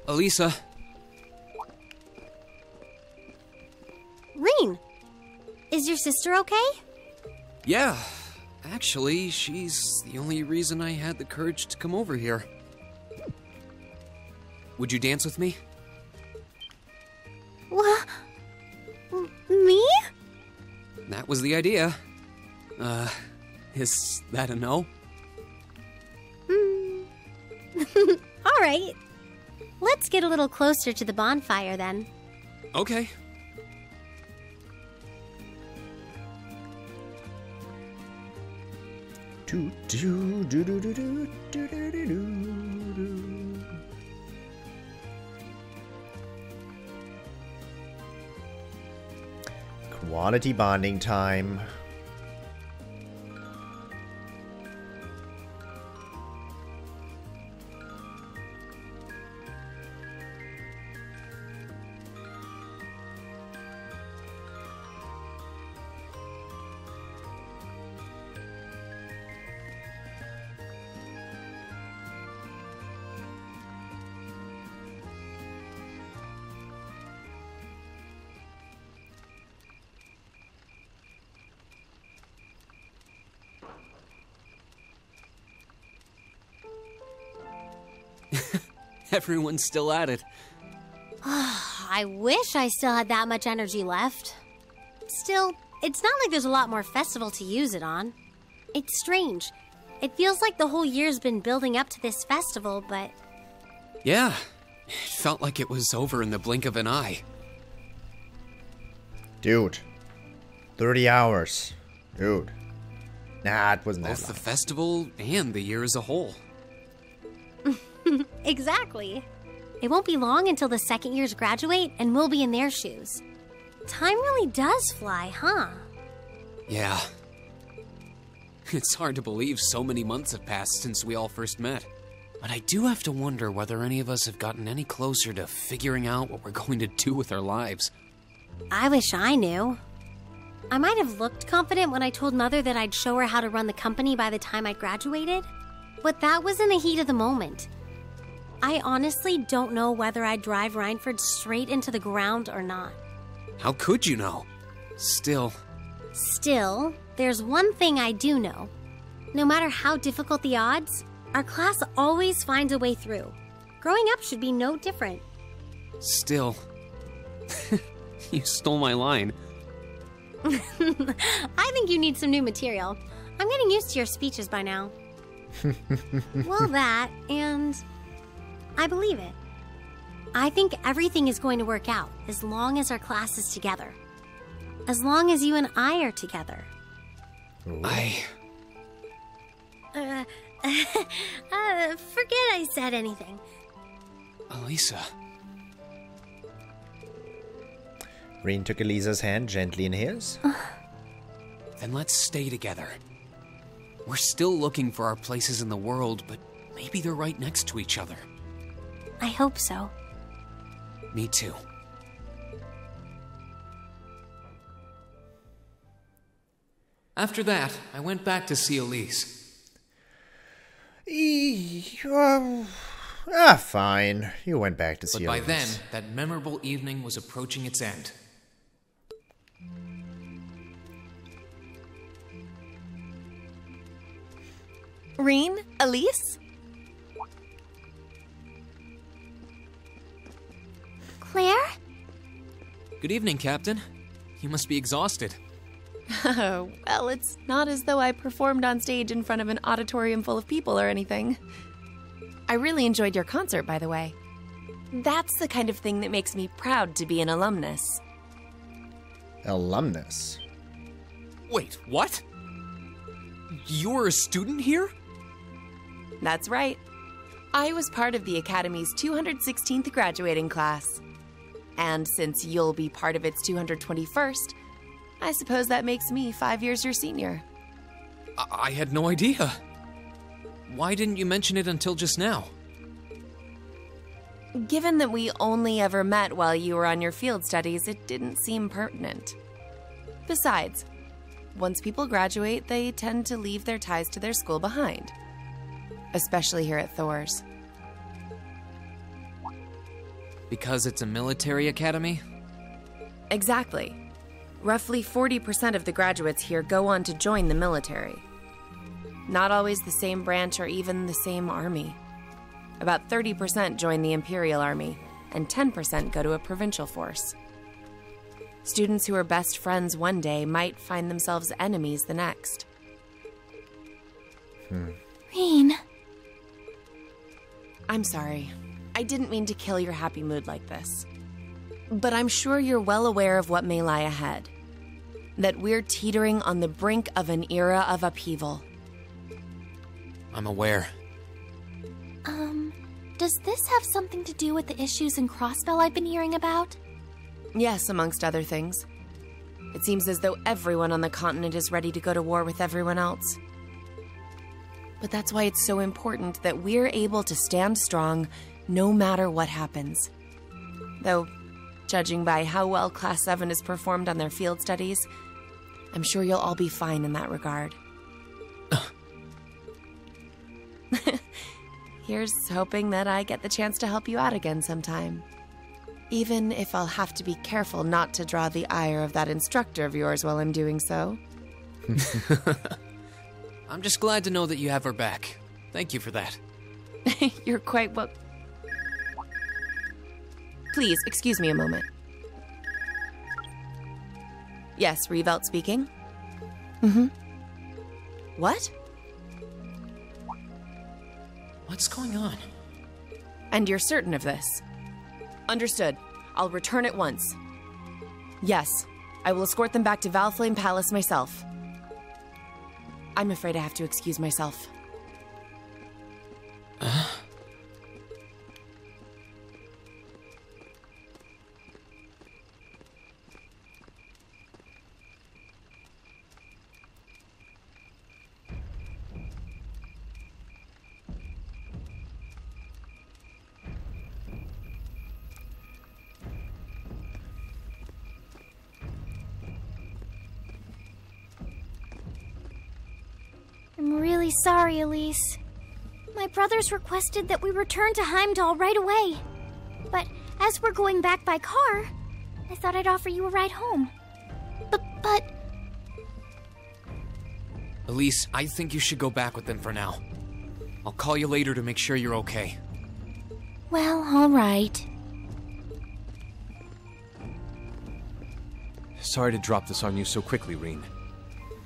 S6: Elisa.
S13: Rean, is your sister okay?
S6: Yeah. Actually, she's the only reason I had the courage to come over here. Would you dance with me?
S13: What? Me?
S6: That was the idea. Is that a no?
S13: All right. Let's get a little closer to the bonfire then.
S6: Okay.
S1: Quality bonding time.
S6: Everyone's still at it.
S13: I wish I still had that much energy left. Still, it's not like there's a lot more festival to use it on. It's strange. It feels like the whole year's been building up to this festival, but...
S6: Yeah, it felt like it was over in the blink of an eye.
S1: Dude, 30 hours. Dude. Nah, it wasn't that
S6: Both
S1: long.
S6: the festival and the year as a whole.
S13: Exactly. It won't be long until the second years graduate and we'll be in their shoes. Time really does fly, huh?
S6: Yeah. It's hard to believe so many months have passed since we all first met. But I do have to wonder whether any of us have gotten any closer to figuring out what we're going to do with our lives.
S13: I wish I knew. I might have looked confident when I told Mother that I'd show her how to run the company by the time I graduated, but that was in the heat of the moment. I honestly don't know whether I'd drive Reinford straight into the ground or not.
S6: How could you know? Still,
S13: there's one thing I do know. No matter how difficult the odds, our class always finds a way through. Growing up should be no different.
S6: still. You stole my line.
S13: I think you need some new material. I'm getting used to your speeches by now. Well, that, and I believe it. I think everything is going to work out as long as our class is together. As long as you and I are together. Forget I said anything.
S6: Elisa.
S1: Rean took Elisa's hand gently in his.
S6: Then let's stay together. We're still looking for our places in the world, but maybe they're right next to each other.
S13: I hope so.
S6: Me too. After that, I went back to see Elise.
S1: Fine. You went back to see
S6: But by
S1: Elise.
S6: then, that memorable evening was approaching its end.
S21: Rean? Elise?
S16: Claire?
S6: Good evening, Captain. You must be exhausted.
S21: Oh, well, it's not as though I performed on stage in front of an auditorium full of people or anything. I really enjoyed your concert, by the way. That's the kind of thing that makes me proud to be an alumnus.
S1: Alumnus?
S6: Wait, what? You're a student here?
S21: That's right. I was part of the Academy's 216th graduating class. And since you'll be part of its 221st, I suppose that makes me 5 years your senior.
S6: I had no idea. Why didn't you mention it until just now?
S21: Given that we only ever met while you were on your field studies, it didn't seem pertinent. Besides, once people graduate, they tend to leave their ties to their school behind. Especially here at Thors.
S6: Because it's a military academy?
S21: Exactly. Roughly 40% of the graduates here go on to join the military. Not always the same branch or even the same army. About 30% join the Imperial Army, and 10% go to a provincial force. Students who are best friends one day might find themselves enemies the next.
S16: Rean.
S21: I'm sorry. I didn't mean to kill your happy mood like this. But I'm sure you're well aware of what may lie ahead. That we're teetering on the brink of an era of upheaval.
S6: I'm aware.
S16: Does this have something to do with the issues in Crossbell I've been hearing about?
S21: Yes, amongst other things. It seems as though everyone on the continent is ready to go to war with everyone else. But that's why it's so important that we're able to stand strong no matter what happens. Though, judging by how well Class 7 has performed on their field studies, I'm sure you'll all be fine in that regard. Here's hoping that I get the chance to help you out again sometime. Even if I'll have to be careful not to draw the ire of that instructor of yours while I'm doing so.
S6: I'm just glad to know that you have her back. Thank you for that.
S21: You're quite well... Please, excuse me a moment. Yes, Revelt speaking. What?
S6: What's going on?
S21: And you're certain of this? Understood. I'll return at once. Yes, I will escort them back to Valflame Palace myself. I'm afraid I have to excuse myself.
S16: I'm really sorry, Elise. My brothers requested that we return to Heimdall right away. But as we're going back by car, I thought I'd offer you a ride home. But...
S6: Elise, I think you should go back with them for now. I'll call you later to make sure you're okay.
S16: Well, all right.
S10: Sorry to drop this on you so quickly, Rean.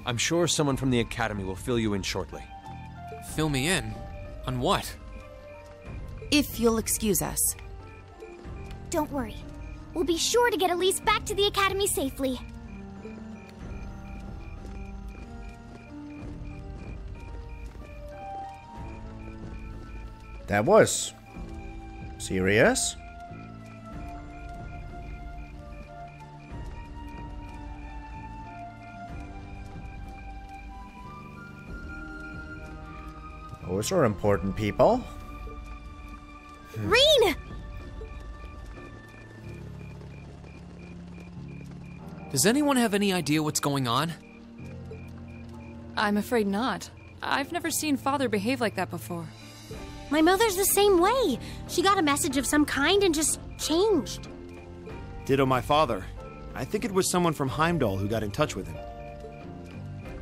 S10: I'm sure someone from the Academy will fill you in shortly.
S6: Fill me in? On what?
S21: If you'll excuse us.
S16: Don't worry. We'll be sure to get Elise back to the Academy safely.
S1: That was serious. Those are important people.
S16: Rean!
S6: Does anyone have any idea what's going on?
S9: I'm afraid not. I've never seen Father behave like that before.
S13: My mother's the same way. She got a message of some kind and just changed.
S2: Ditto my father. I think it was someone from Heimdall who got in touch with him.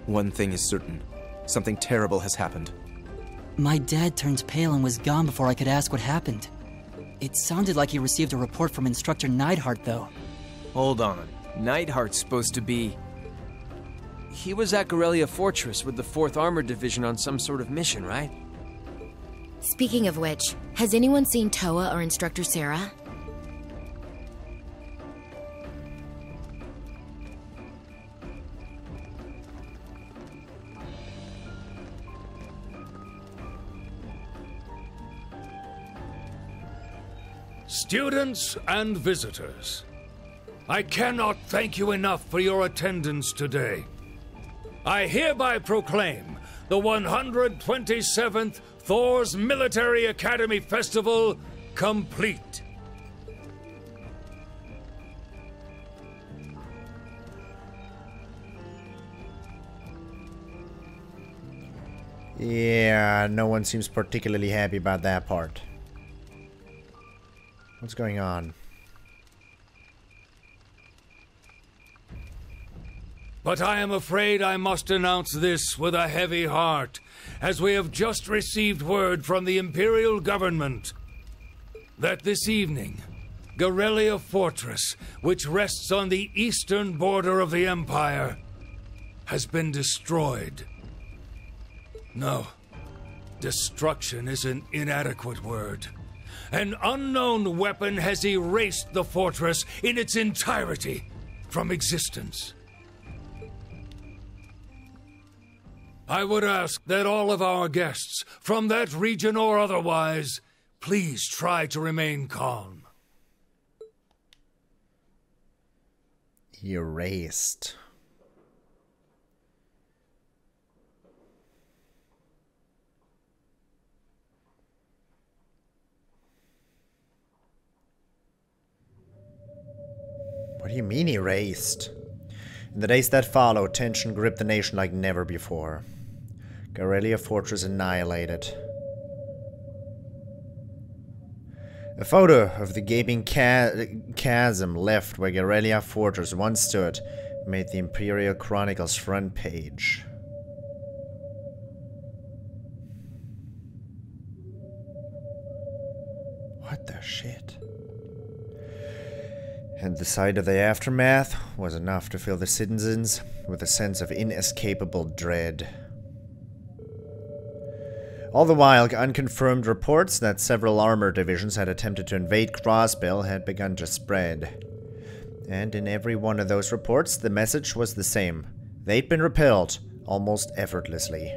S4: One thing is certain. Something terrible has happened.
S11: My dad turned pale and was gone before I could ask what happened. It sounded like he received a report from Instructor Neidhart, though.
S14: Hold on. Neidhart's supposed to be... He was at Gorelia Fortress with the 4th Armored Division on some sort of mission, right?
S8: Speaking of which, has anyone seen Toa or Instructor Sarah?
S19: Students and visitors, I cannot thank you enough for your attendance today. I hereby proclaim the 127th Thors Military Academy Festival complete.
S1: Yeah, no one seems particularly happy about that part. What's going on?
S19: But I am afraid I must announce this with a heavy heart, as we have just received word from the Imperial government that this evening, Gorelia Fortress, which rests on the eastern border of the Empire, has been destroyed. No, destruction is an inadequate word. An unknown weapon has erased the fortress in its entirety from existence. I would ask that all of our guests, from that region or otherwise, please try to remain calm.
S1: Erased. What do you mean erased? In the days that followed, tension gripped the nation like never before. Gorelia Fortress annihilated. A photo of the gaping chasm left where Gorelia Fortress once stood made the Imperial Chronicle's front page. What the shit? And the sight of the aftermath was enough to fill the citizens with a sense of inescapable dread. All the while, unconfirmed reports that several armor divisions had attempted to invade Crossbell had begun to spread. And in every one of those reports, the message was the same. They'd been repelled, almost effortlessly.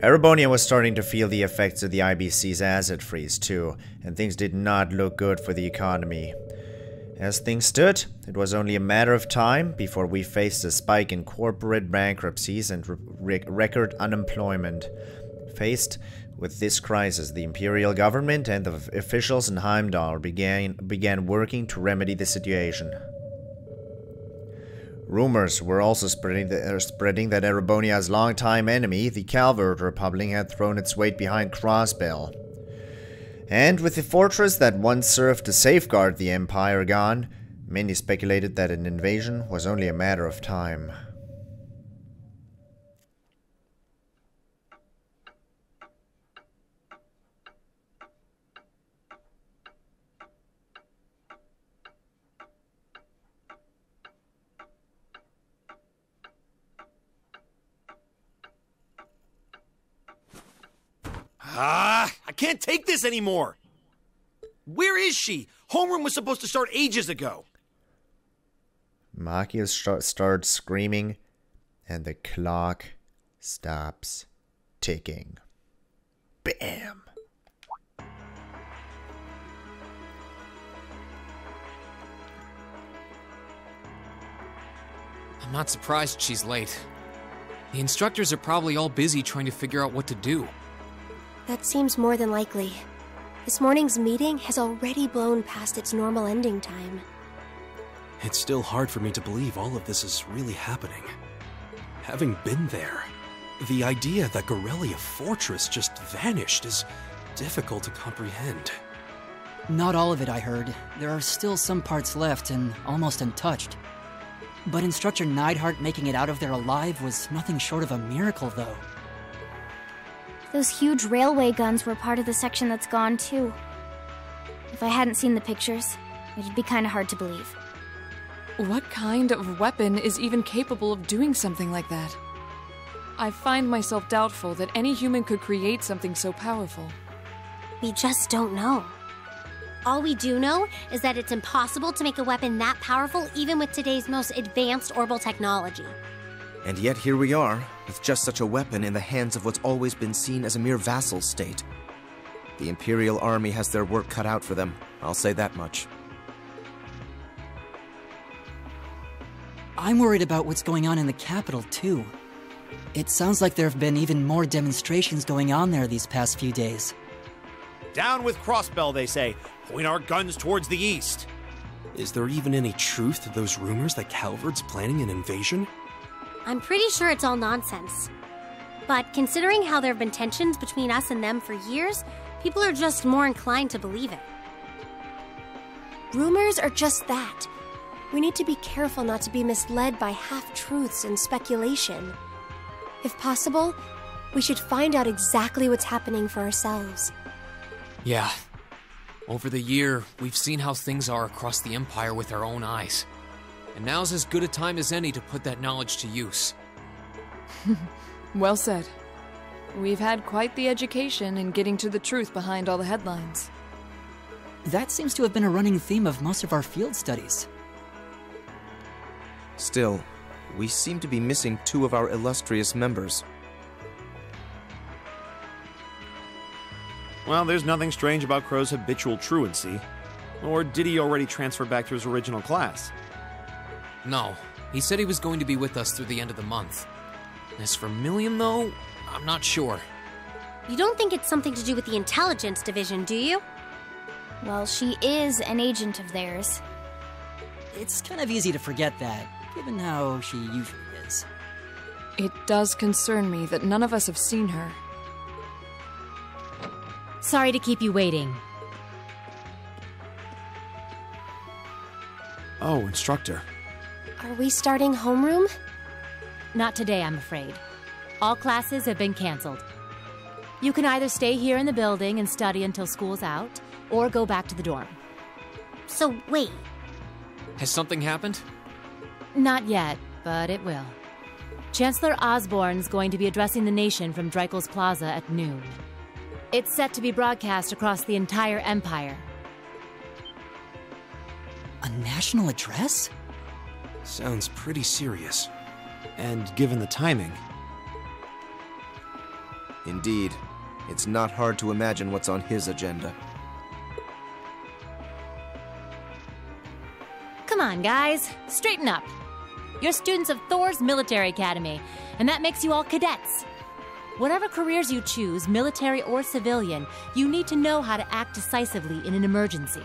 S1: Erebonia was starting to feel the effects of the IBC's asset freeze too, and things did not look good for the economy. As things stood, it was only a matter of time before we faced a spike in corporate bankruptcies and record unemployment. Faced with this crisis, the Imperial government and the officials in Heimdall began working to remedy the situation. Rumors were also spreading that Erebonia's longtime enemy, the Calvert Republic, had thrown its weight behind Crossbell. And with the fortress that once served to safeguard the Empire gone, many speculated that an invasion was only a matter of time.
S2: I can't take this anymore. Where is she? Homeroom was supposed to start ages ago.
S1: Makia starts screaming, and the clock stops ticking. Bam!
S6: I'm not surprised she's late. The instructors are probably all busy trying to figure out what to do.
S13: That seems more than likely. This morning's meeting has already blown past its normal ending time.
S2: It's still hard for me to believe all of this is really happening. Having been there, the idea that Gorelia Fortress just vanished is difficult to comprehend.
S11: Not all of it, I heard. There are still some parts left and almost untouched. But Instructor Neidhart making it out of there alive was nothing short of a miracle, though.
S5: those huge railway guns were part of the section that's gone too. If I hadn't seen the pictures, it'd be kinda hard to believe.
S9: What kind of weapon is even capable of doing something like that? I find myself doubtful that any human could create something so powerful.
S13: We just don't know. All we do know is that it's impossible to make a weapon that powerful even with today's most advanced orbital technology.
S4: And yet here we are, with just such a weapon in the hands of what's always been seen as a mere vassal state. The Imperial Army has their work cut out for them, I'll say that much.
S11: I'm worried about what's going on in the capital, too. It sounds like there have been even more demonstrations going on there these past few days.
S7: Down with Crossbell, they say. Point our guns towards the east.
S2: Is there even any truth to those rumors that Calvard's planning an invasion?
S13: I'm pretty sure it's all nonsense. But considering how there have been tensions between us and them for years, people are just more inclined to believe it.
S22: Rumors are just that. We need to be careful not to be misled by half-truths and speculation. If possible, we should find out exactly what's happening for ourselves.
S6: Yeah. Over the year, we've seen how things are across the Empire with our own eyes. And now's as good a time as any to put that knowledge to use.
S9: Well said. We've had quite the education in getting to the truth behind all the headlines.
S11: That seems to have been a running theme of most of our field studies.
S4: Still, we seem to be missing two of our illustrious members.
S7: Well, there's nothing strange about Crow's habitual truancy. Or did he already transfer back to his original class?
S6: No. He said he was going to be with us through the end of the month. As for Milliam, though, I'm not sure.
S13: You don't think it's something to do with the intelligence division, do you?
S5: Well, she is an agent of theirs.
S11: It's kind of easy to forget that, given how she usually is.
S9: It does concern me that none of us have seen her.
S20: Sorry to keep you waiting.
S7: Oh, instructor.
S22: Are we starting homeroom?
S20: Not today, I'm afraid. All classes have been canceled. You can either stay here in the building and study until school's out, or go back to the dorm.
S13: So, wait.
S6: Has something happened?
S20: Not yet, but it will. Chancellor Osbourne's going to be addressing the nation from Dreikel's Plaza at noon. It's set to be broadcast across the entire Empire.
S11: A national address?
S2: Sounds pretty serious.
S7: And given the timing...
S4: Indeed. It's not hard to imagine what's on his agenda.
S20: Come on, guys. Straighten up. You're students of Thors Military Academy, and that makes you all cadets. Whatever careers you choose, military or civilian, you need to know how to act decisively in an emergency.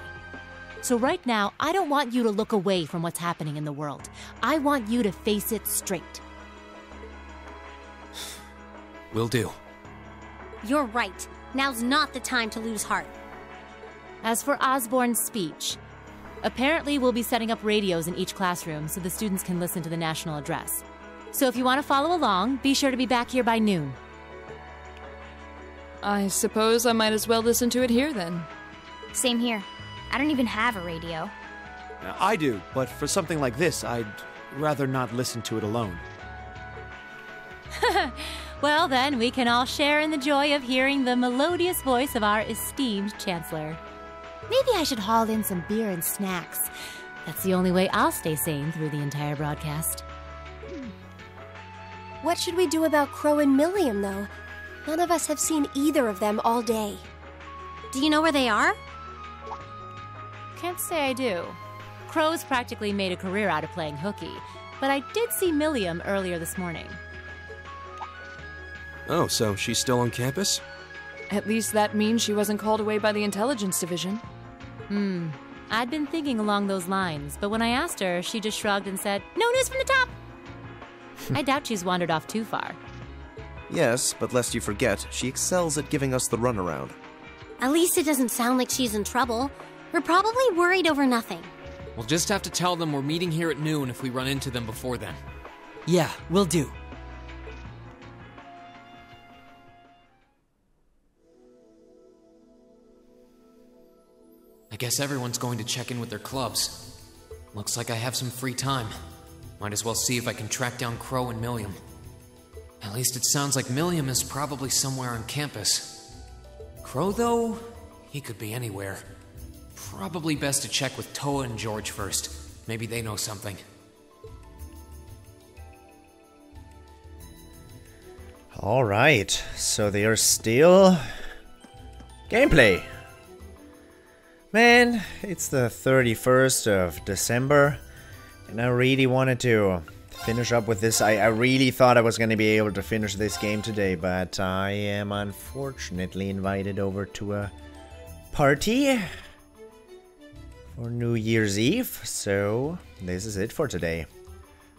S20: So right now, I don't want you to look away from what's happening in the world. I want you to face it straight.
S6: Will do.
S13: You're right. Now's not the time to lose heart.
S20: As for Osbourne's speech, apparently we'll be setting up radios in each classroom so the students can listen to the national address. So if you want to follow along, be sure to be back here by noon.
S9: I suppose I might as well listen to it here then.
S5: Same here. I don't even have a radio.
S7: I do, but for something like this, I'd rather not listen to it alone.
S20: Well then, we can all share in the joy of hearing the melodious voice of our esteemed Chancellor. Maybe I should haul in some beer and snacks. That's the only way I'll stay sane through the entire broadcast.
S22: What should we do about Crow and Milliam, though? None of us have seen either of them all day.
S13: Do you know where they are?
S20: Can't say I do. Crow's practically made a career out of playing hooky, but I did see Milliam earlier this morning.
S2: Oh, so she's still on campus?
S9: At least that means she wasn't called away by the intelligence division.
S20: I'd been thinking along those lines, but when I asked her, she just shrugged and said, "No news from the top!" I doubt she's wandered off too far.
S4: Yes, but lest you forget, she excels at giving us the runaround.
S13: At least it doesn't sound like she's in trouble. We're probably worried over nothing.
S6: We'll just have to tell them we're meeting here at noon if we run into them before then.
S11: Yeah, will do.
S6: guess everyone's going to check in with their clubs. Looks like I have some free time. Might as well see if I can track down Crow and Milliam. At least it sounds like Milliam is probably somewhere on campus. Crow, though, he could be anywhere. Probably best to check with Toa and George first. Maybe they know something.
S1: Alright, so they are still... Gameplay! Man, it's the 31st of December, and I really wanted to finish up with this. I really thought I was going to be able to finish this game today, but I am unfortunately invited over to a party for New Year's Eve, so this is it for today.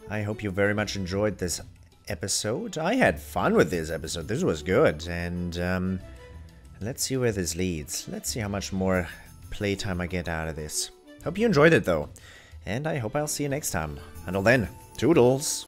S1: I hope you very much enjoyed this episode. I had fun with this episode. This was good, and let's see where this leads. Let's see how much more playtime I get out of this. Hope you enjoyed it though, and I hope I'll see you next time. Until then, toodles!